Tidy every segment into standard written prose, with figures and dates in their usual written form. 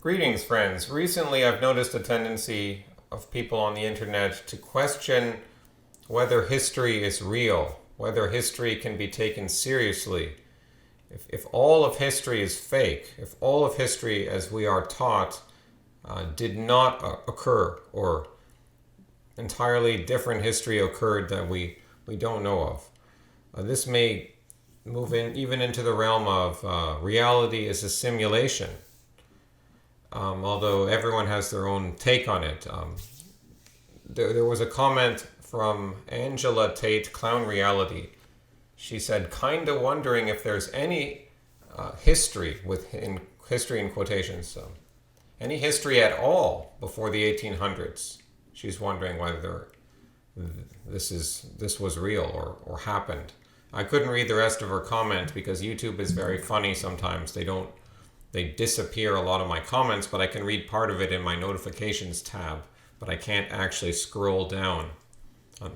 Greetings, friends. Recently, I've noticed a tendency of people on the internet to question whether history is real, whether history can be taken seriously. If all of history is fake, if all of history as we are taught did not occur, or entirely different history occurred that we don't know of. This may move in even into the realm of reality is a simulation. Although everyone has their own take on it. There was a comment from Angela Tate, Clown Reality. She said, kinda wondering if there's any history, history in quotations, any history at all before the 1800s. She's wondering whether this was real or happened. I couldn't read the rest of her comment because YouTube is very funny sometimes. They disappear a lot of my comments, but I can read part of it in my notifications tab, but I can't actually scroll down.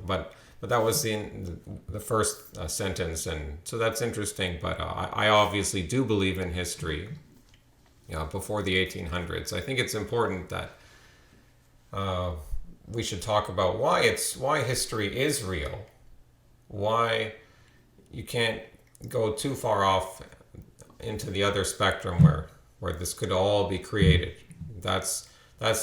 But that was the first sentence, and so that's interesting. But I obviously do believe in history before the 1800s. I think it's important that we should talk about why history is real, why you can't go too far off into the other spectrum where this could all be created. That's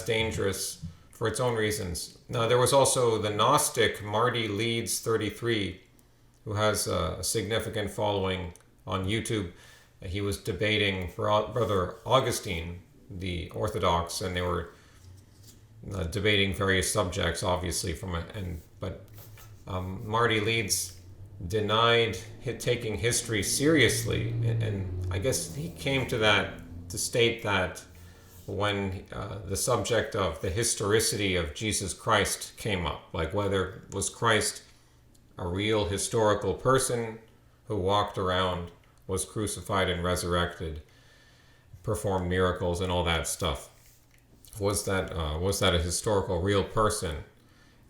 dangerous for its own reasons. Now, there was also the Gnostic Marty Leeds 33, who has a significant following on YouTube. He was debating Brother Augustine, the Orthodox, and they were debating various subjects, obviously but Marty Leeds denied taking history seriously, and I guess he came to state that when the subject of the historicity of Jesus Christ came up, like whether was Christ a real historical person who walked around, was crucified and resurrected, performed miracles and all that stuff, was that a historical real person?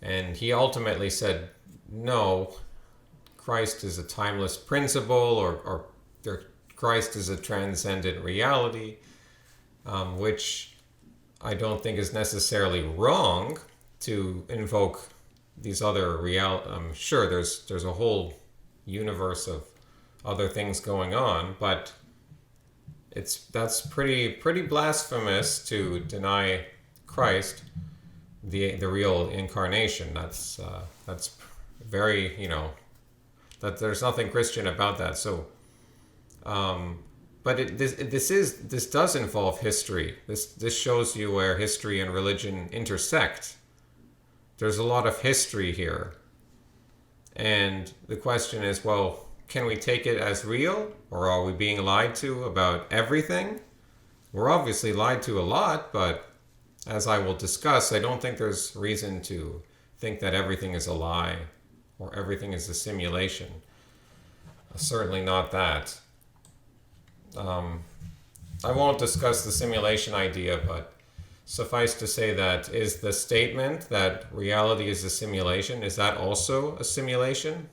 And he ultimately said no. Christ is a timeless principle, or Christ is a transcendent reality, which I don't think is necessarily wrong to invoke these other sure, there's a whole universe of other things going on, but that's pretty blasphemous to deny Christ, the real incarnation. That's very that there's nothing Christian about that. So, but this does involve history. This shows you where history and religion intersect. There's a lot of history here, and the question is, well, can we take it as real, or are we being lied to about everything? We're obviously lied to a lot, but as I will discuss, I don't think there's reason to think that everything is a lie or everything is a simulation. Certainly not that. I won't discuss the simulation idea, but suffice to say that is the statement that reality is a simulation, is that also a simulation?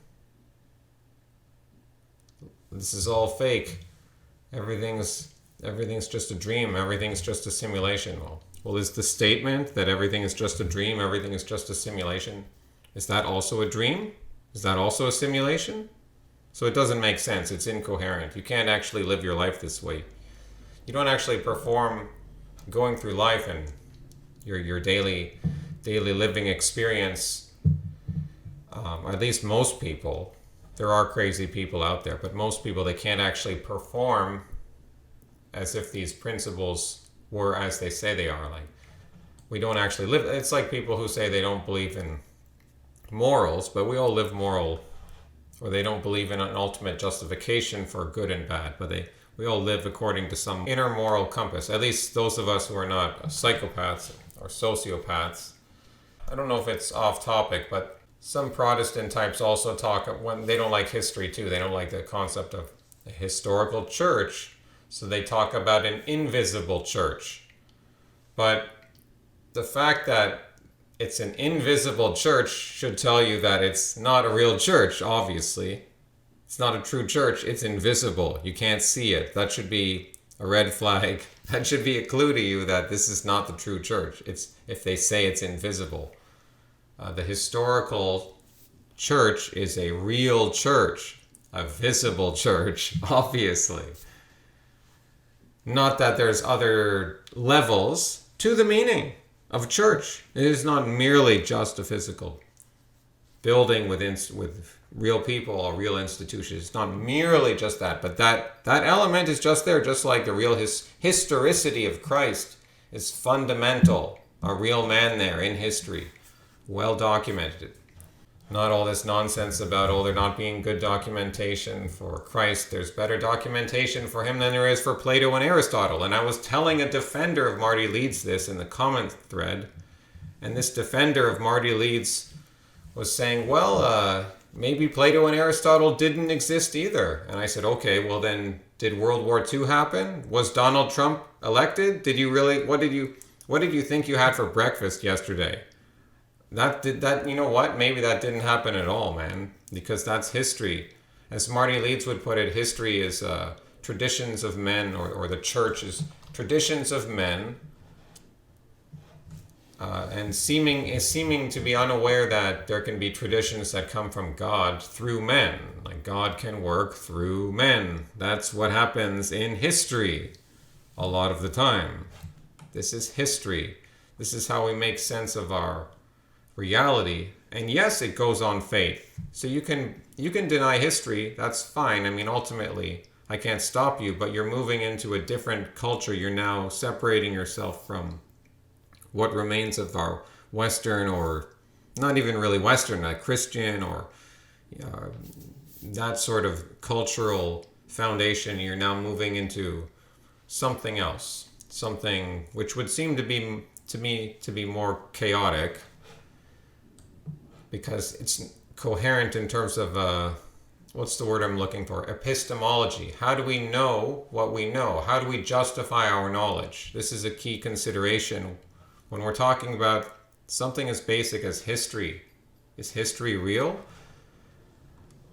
This is all fake. Everything's just a dream. Everything's just a simulation. Well, is the statement that everything is just a dream, everything is just a simulation, is that also a dream? Is that also a simulation? So it doesn't make sense. It's incoherent. You can't actually live your life this way. You don't actually perform going through life and your daily living experience. At least most people. There are crazy people out there, but most people, they can't actually perform as if these principles were as they say they are. Like, we don't actually live. It's like people who say they don't believe in morals, but we all live moral, or they don't believe in an ultimate justification for good and bad, but we all live according to some inner moral compass. At least those of us who are not psychopaths or sociopaths. I don't know if it's off topic, but some Protestant types also talk when they don't like history too. They don't like the concept of a historical church, so they talk about an invisible church. But the fact that it's an invisible church should tell you that it's not a real church, obviously. It's not a true church. It's invisible. You can't see it. That should be a red flag That should be a clue to you that this is not the true church. It's if they say it's invisible. The historical church is a real church, a visible church, obviously. Not that there's other levels to the meaning of church. It is not merely just a physical building with real people or real institutions. It's not merely just that, but that element is just there, just like the real historicity of Christ is fundamental. A real man there in history, well documented. Not all this nonsense about, there not being good documentation for Christ. There's better documentation for him than there is for Plato and Aristotle. And I was telling a defender of Marty Leeds this in the comment thread, and this defender of Marty Leeds was saying, maybe Plato and Aristotle didn't exist either. And I said, okay, well then, did World War II happen? Was Donald Trump elected? Did you really? What did you think you had for breakfast yesterday? You know what? Maybe that didn't happen at all, man. Because that's history. As Marty Leeds would put it, history is traditions of men, or the church is traditions of men, and seeming to be unaware that there can be traditions that come from God through men. Like God can work through men. That's what happens in history a lot of the time. This is history. This is how we make sense of our reality. And yes, it goes on faith. So you can deny history. That's fine. I mean, ultimately, I can't stop you, but you're moving into a different culture. You're now separating yourself from what remains of our Western, or not even really Western, like Christian or that sort of cultural foundation. You're now moving into something else, something which would seem to me to be more chaotic, because it's coherent in terms of what's the word I'm looking for? Epistemology. How do we know what we know? How do we justify our knowledge? This is a key consideration when we're talking about something as basic as history. Is history real?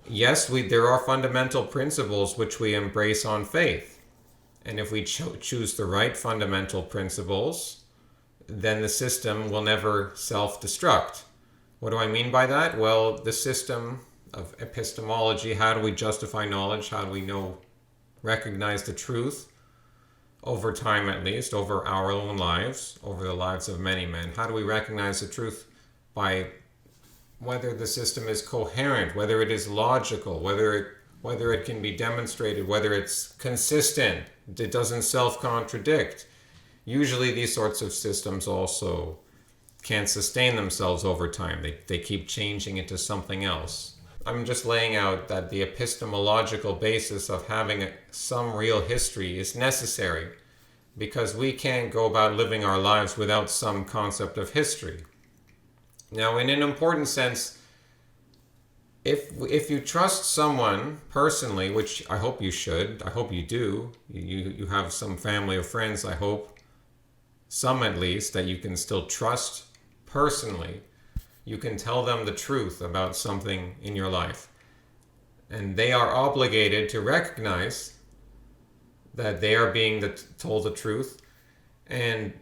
Yes, there are fundamental principles which we embrace on faith. And if we choose the right fundamental principles, then the system will never self-destruct. What do I mean by that? Well, the system of epistemology, how do we justify knowledge? How do we recognize the truth over time, at least, over our own lives, over the lives of many men? How do we recognize the truth? By whether the system is coherent, whether it is logical, whether it can be demonstrated, whether it's consistent, it doesn't self-contradict. Usually these sorts of systems also can't sustain themselves over time. They keep changing into something else. I'm just laying out that the epistemological basis of having some real history is necessary, because we can't go about living our lives without some concept of history. Now, in an important sense, if you trust someone personally, which I hope you should, I hope you do, you have some family or friends, I hope, some at least, that you can still trust personally, you can tell them the truth about something in your life. And they are obligated to recognize that they are being told the truth, and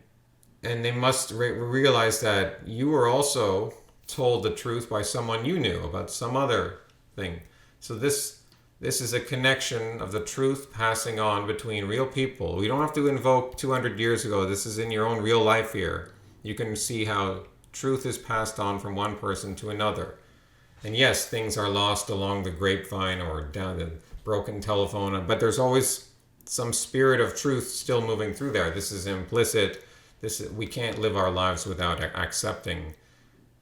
they must realize that you were also told the truth by someone you knew about some other thing. So this is a connection of the truth passing on between real people. We don't have to invoke 200 years ago. This is in your own real life here. You can see how truth is passed on from one person to another. And yes, things are lost along the grapevine or down the broken telephone, but there's always some spirit of truth still moving through there. This is implicit. We can't live our lives without accepting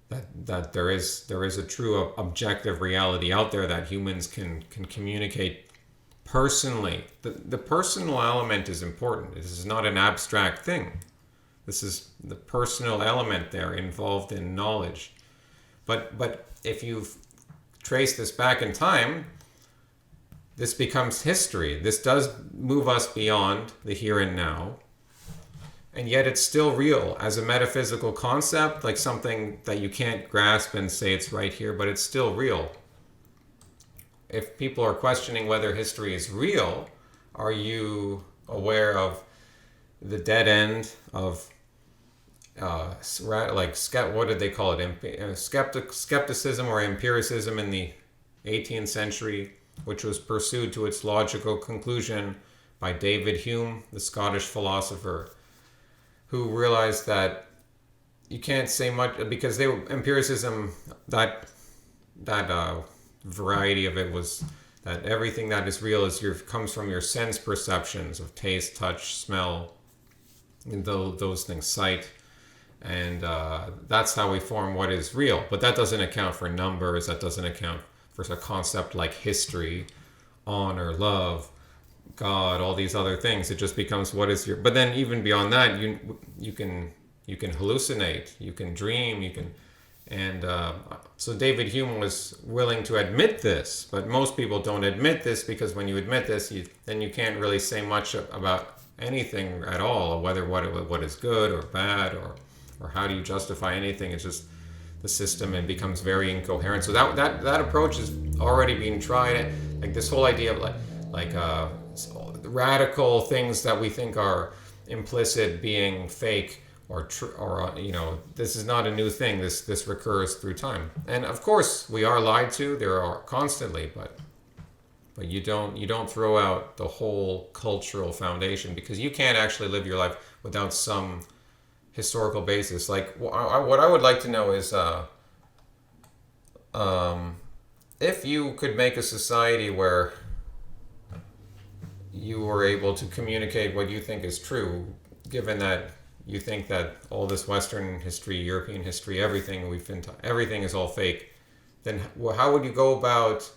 that there is a true objective reality out there that humans can communicate personally. The personal element is important. This is not an abstract thing. This is the personal element there involved in knowledge. But if you trace this back in time, this becomes history. This does move us beyond the here and now. And yet it's still real as a metaphysical concept, like something that you can't grasp and say it's right here, but it's still real. If people are questioning whether history is real, are you aware of the dead end of what did they call it? Skepticism or empiricism in the 18th century, which was pursued to its logical conclusion by David Hume, the Scottish philosopher, who realized that you can't say much because empiricism, that variety of it was that everything that is real comes from your sense perceptions of taste, touch, smell, and those things, sight, and that's how we form what is real. But that doesn't account for numbers. That doesn't account for a concept like history, honor, love, God, all these other things. It just becomes what is your. But then even beyond that, you can hallucinate, you can dream, you can. And so David Hume was willing to admit this, but most people don't admit this because when you admit this, then you can't really say much about anything at all, whether what is good or bad or how do you justify anything. It's just the system and becomes very incoherent. So that approach is already being tried. Like this whole idea of like radical things that we think are implicit being fake or this is not a new thing. This recurs through time, and of course we are lied to. There are constantly, but you don't throw out the whole cultural foundation because you can't actually live your life without some historical basis. Like what I would like to know is if you could make a society where you were able to communicate what you think is true, given that you think that all this Western history, European history, everything everything is all fake, then how would you go about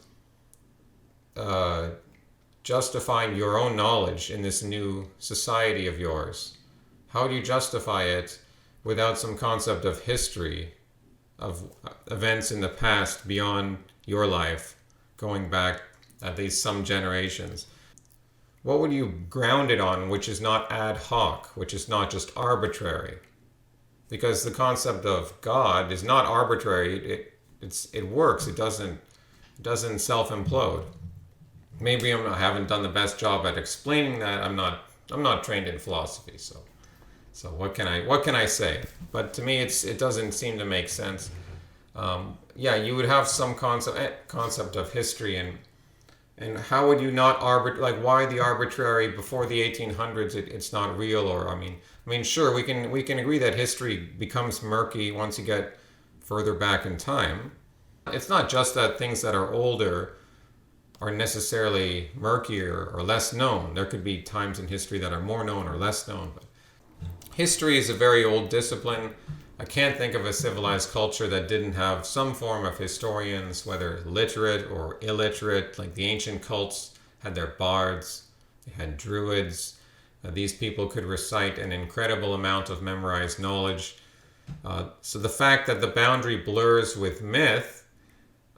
justifying your own knowledge in this new society of yours? How do you justify it without some concept of history, of events in the past beyond your life, going back at least some generations? What would you ground it on, which is not ad hoc, which is not just arbitrary? Because the concept of God is not arbitrary. It works. It doesn't self-implode. Maybe I haven't done the best job at explaining that. I'm not trained in philosophy, so what can I say? But to me, it doesn't seem to make sense. You would have some concept of history and how would you not why the arbitrary before the 1800s it's not real? Or I mean sure, we can agree that history becomes murky once you get further back in time. It's not just that things that are older are necessarily murkier or less known. There could be times in history that are more known or less known, but history is a very old discipline. I can't think of a civilized culture that didn't have some form of historians, whether literate or illiterate. Like the ancient cults had their bards, they had druids. These people could recite an incredible amount of memorized knowledge. So the fact that the boundary blurs with myth,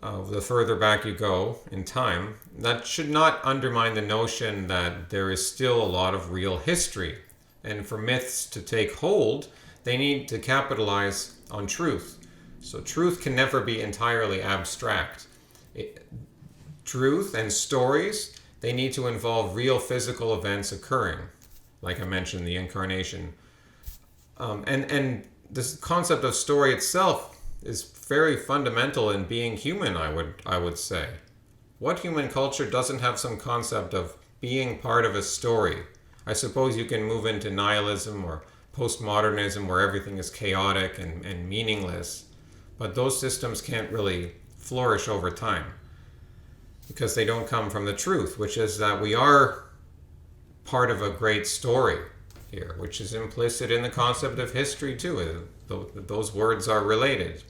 the further back you go in time, that should not undermine the notion that there is still a lot of real history. And for myths to take hold, they need to capitalize on truth. So truth can never be entirely abstract. Truth and stories, they need to involve real physical events occurring. Like I mentioned, the incarnation. And this concept of story itself is very fundamental in being human, I would say. What human culture doesn't have some concept of being part of a story? I suppose you can move into nihilism or postmodernism where everything is chaotic and meaningless, but those systems can't really flourish over time because they don't come from the truth, which is that we are part of a great story here, which is implicit in the concept of history too. Those words are related.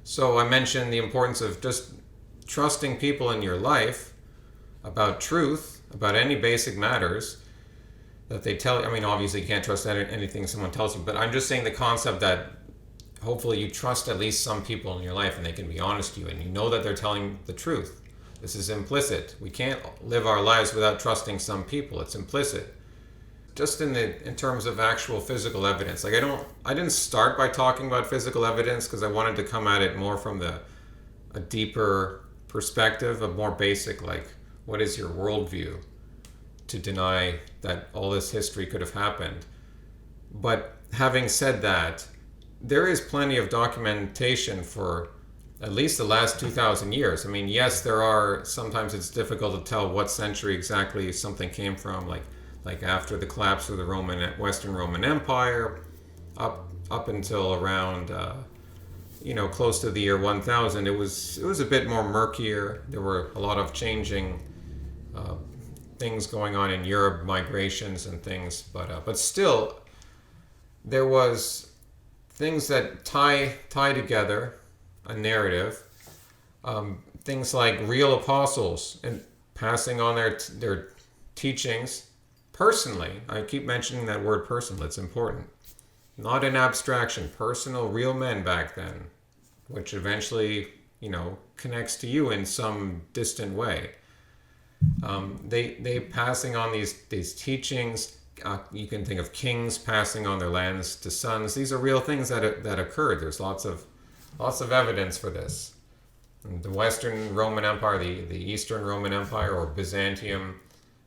So I mentioned the importance of just trusting people in your life about truth, about any basic matters that they tell you. I mean, obviously you can't trust anything someone tells you, but I'm just saying the concept that hopefully you trust at least some people in your life and they can be honest to you and you know that they're telling the truth. This is implicit. We can't live our lives without trusting some people. It's implicit. Just in terms of actual physical evidence. Like I didn't start by talking about physical evidence because I wanted to come at it more from a deeper perspective, a more basic, like, what is your worldview? to deny that all this history could have happened. But having said that, there is plenty of documentation for at least the last 2,000 years. I mean, yes, there are, sometimes it's difficult to tell what century exactly something came from, like after the collapse of the Western Roman Empire, up until around, close to the year 1000. It was a bit more murkier. There were a lot of changing things going on in Europe, migrations and things, but still, there was things that tie together a narrative. Things like real apostles and passing on their teachings personally. I keep mentioning that word personal. It's important. Not an abstraction. Personal, real men back then, which eventually, connects to you in some distant way. They passing on these teachings. You can think of kings passing on their lands to sons. These are real things that occurred. There's lots of evidence for this. And the Western Roman Empire, the Eastern Roman Empire, or Byzantium,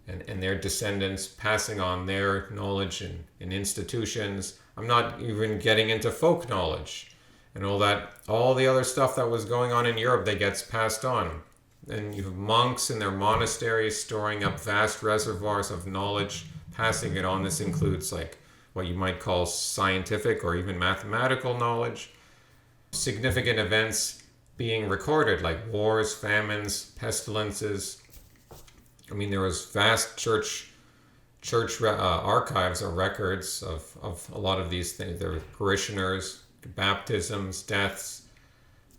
and their descendants passing on their knowledge in institutions. I'm not even getting into folk knowledge and all the other stuff that was going on in Europe that gets passed on. And you have monks in their monasteries storing up vast reservoirs of knowledge, passing it on. This includes like what you might call scientific or even mathematical knowledge. Significant events being recorded, like wars, famines, pestilences. I mean, there was vast church archives or records of a lot of these things. There were parishioners, baptisms, deaths,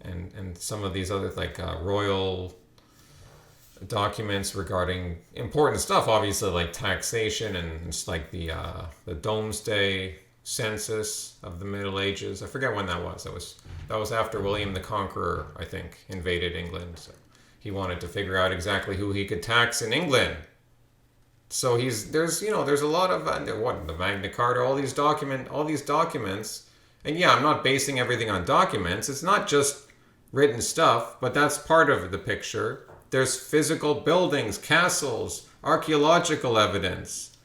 and some of these other royal documents regarding important stuff, obviously, like taxation and it's like the Domesday census of the Middle Ages. I forget when that was. That was after William the Conqueror, I think, invaded England. So he wanted to figure out exactly who he could tax in England. So there's a lot of the Magna Carta, all these documents, and yeah, I'm not basing everything on documents. It's not just written stuff, but that's part of the picture. There's physical buildings, castles, archaeological evidence.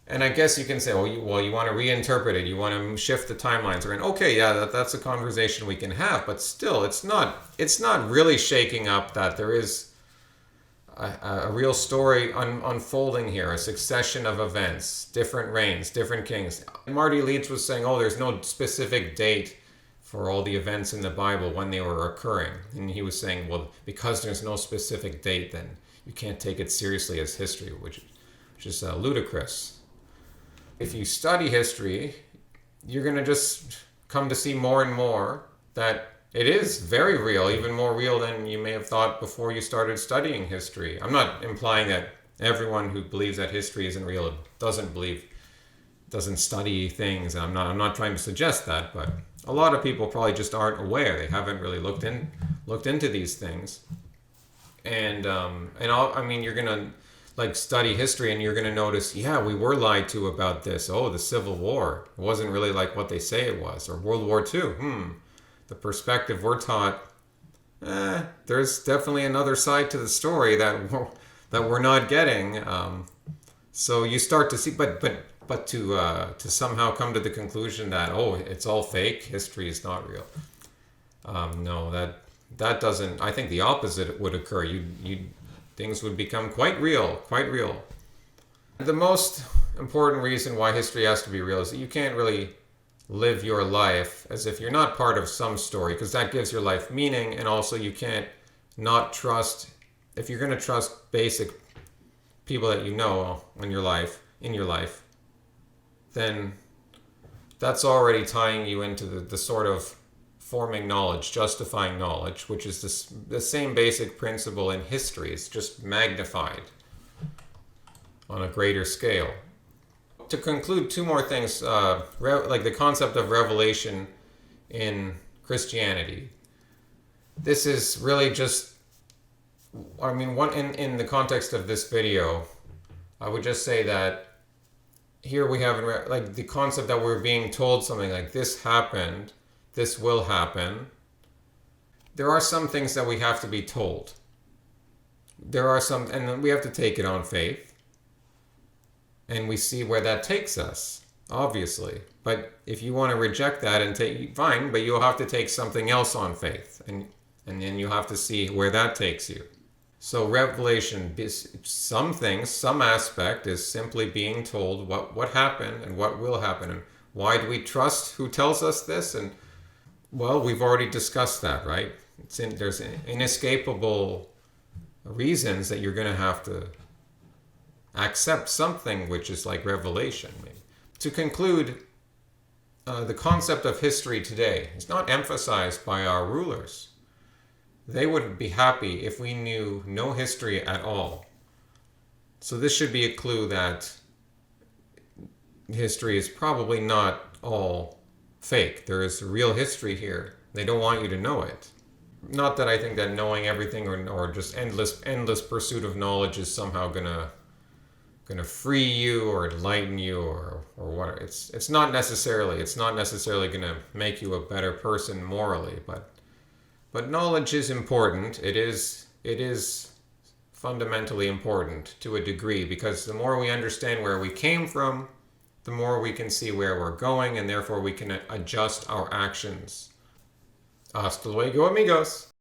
And I guess you can say, you want to reinterpret it, you want to shift the timelines around. Okay, yeah, that's a conversation we can have, but still, it's not really shaking up that there is a real story unfolding here, a succession of events, different reigns, different kings. Marty Leeds was saying, there's no specific date for all the events in the Bible when they were occurring. And he was saying, well, because there's no specific date, then you can't take it seriously as history, which is ludicrous. If you study history, you're going to just come to see more and more that it is very real, even more real than you may have thought before you started studying history. I'm not implying that everyone who believes that history isn't real doesn't study things. I'm not trying to suggest that, but a lot of people probably just aren't aware. They haven't really looked into these things. And you're gonna study history, and you're gonna notice, yeah, we were lied to about this. The Civil War, it wasn't really like what they say it was, or World War II. The perspective we're taught, there's definitely another side to the story that we're not getting. So you start to see, but to somehow come to the conclusion that it's all fake, history is not real. No, that doesn't. I think the opposite would occur. Things would become quite real. The most important reason why history has to be real is that you can't really live your life as if you're not part of some story, because that gives your life meaning. And also you can't not trust, if you're going to trust basic people that you know in your life, then that's already tying you into the sort of forming knowledge, justifying knowledge, which is the same basic principle in history. It's just magnified on a greater scale. To conclude, two more things, like the concept of revelation in Christianity. This is really just, one in the context of this video, I would just say that here we have the concept that we're being told something like this happened, this will happen. There are some things that we have to be told. there are some, and we have to take it on faith, and we see where that takes us, obviously. But if you want to reject that and take, fine, but you'll have to take something else on faith, and then you have to see where that takes you. So revelation, some things, some aspect is simply being told what happened and what will happen, and why do we trust who tells us this? And well, we've already discussed that, right? There's inescapable reasons that you're going to have to accept something which is like revelation. Maybe. To conclude, the concept of history today is not emphasized by our rulers. They would be happy if we knew no history at all. So this should be a clue that history is probably not all fake. There is real history here. They don't want you to know it. Not that I think that knowing everything or just endless pursuit of knowledge is somehow gonna free you or enlighten you or what. It's not necessarily gonna make you a better person morally, but knowledge is important. It is fundamentally important to a degree, because the more we understand where we came from, the more we can see where we're going, and therefore we can adjust our actions. Hasta luego, amigos.